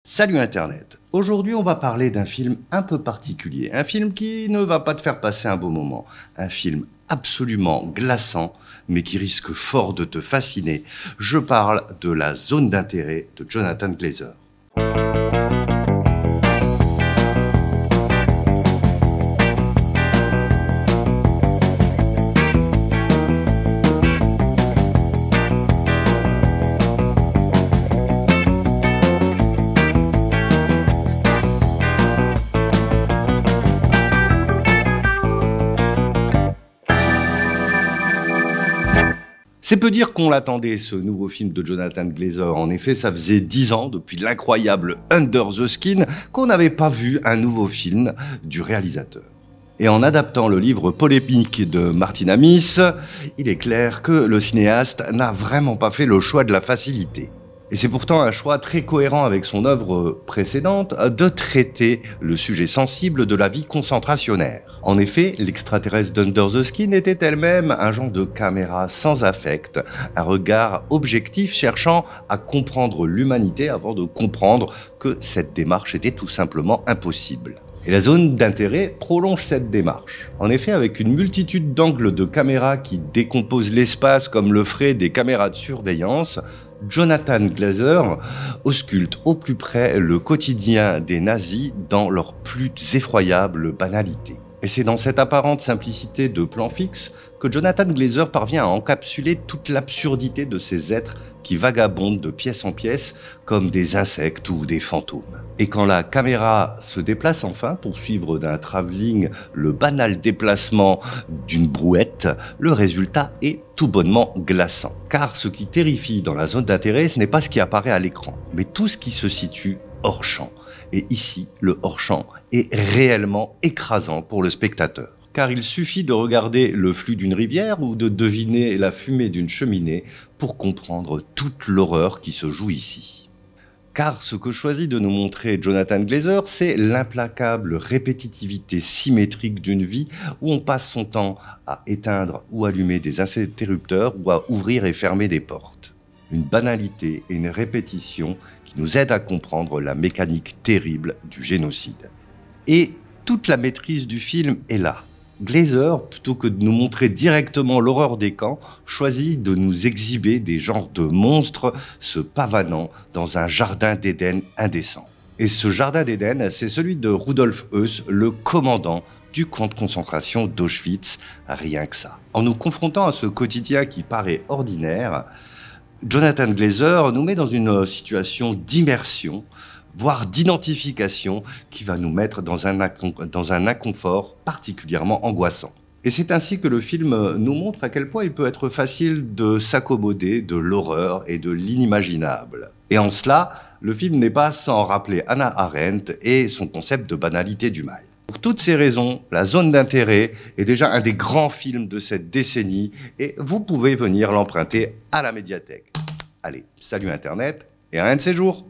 Salut Internet. Aujourd'hui, on va parler d'un film un peu particulier. Un film qui ne va pas te faire passer un beau moment. Un film absolument glaçant, mais qui risque fort de te fasciner. Je parle de La Zone d'intérêt de Jonathan Glazer. C'est peu dire qu'on l'attendait, ce nouveau film de Jonathan Glazer. En effet, ça faisait 10 ans, depuis l'incroyable Under the Skin, qu'on n'avait pas vu un nouveau film du réalisateur. Et en adaptant le livre polémique de Martin Amis, il est clair que le cinéaste n'a vraiment pas fait le choix de la facilité. Et c'est pourtant un choix très cohérent avec son œuvre précédente de traiter le sujet sensible de la vie concentrationnaire. En effet, l'extraterrestre d'Under the Skin était elle-même un genre de caméra sans affect, un regard objectif cherchant à comprendre l'humanité avant de comprendre que cette démarche était tout simplement impossible. Et la zone d'intérêt prolonge cette démarche. En effet, avec une multitude d'angles de caméra qui décomposent l'espace comme le feraient des caméras de surveillance, Jonathan Glazer ausculte au plus près le quotidien des nazis dans leur plus effroyable banalité. Et c'est dans cette apparente simplicité de plan fixe que Jonathan Glazer parvient à encapsuler toute l'absurdité de ces êtres qui vagabondent de pièce en pièce comme des insectes ou des fantômes. Et quand la caméra se déplace enfin pour suivre d'un travelling le banal déplacement d'une brouette, le résultat est tout bonnement glaçant. Car ce qui terrifie dans la zone d'intérêt, ce n'est pas ce qui apparaît à l'écran, mais tout ce qui se situe hors champ. Et ici, le hors-champ est réellement écrasant pour le spectateur. Car il suffit de regarder le flux d'une rivière ou de deviner la fumée d'une cheminée pour comprendre toute l'horreur qui se joue ici. Car ce que choisit de nous montrer Jonathan Glazer, c'est l'implacable répétitivité symétrique d'une vie où on passe son temps à éteindre ou allumer des interrupteurs ou à ouvrir et fermer des portes. Une banalité et une répétition qui nous aident à comprendre la mécanique terrible du génocide. Et toute la maîtrise du film est là. Glazer, plutôt que de nous montrer directement l'horreur des camps, choisit de nous exhiber des genres de monstres se pavanant dans un jardin d'Éden indécent. Et ce jardin d'Éden, c'est celui de Rudolf Höss, le commandant du camp de concentration d'Auschwitz, rien que ça. En nous confrontant à ce quotidien qui paraît ordinaire, Jonathan Glazer nous met dans une situation d'immersion, voire d'identification, qui va nous mettre dans un inconfort particulièrement angoissant. Et c'est ainsi que le film nous montre à quel point il peut être facile de s'accommoder de l'horreur et de l'inimaginable. Et en cela, le film n'est pas sans rappeler Hannah Arendt et son concept de banalité du mal. Pour toutes ces raisons, La Zone d'intérêt est déjà un des grands films de cette décennie et vous pouvez venir l'emprunter à la médiathèque. Allez, salut Internet et à un de ces jours.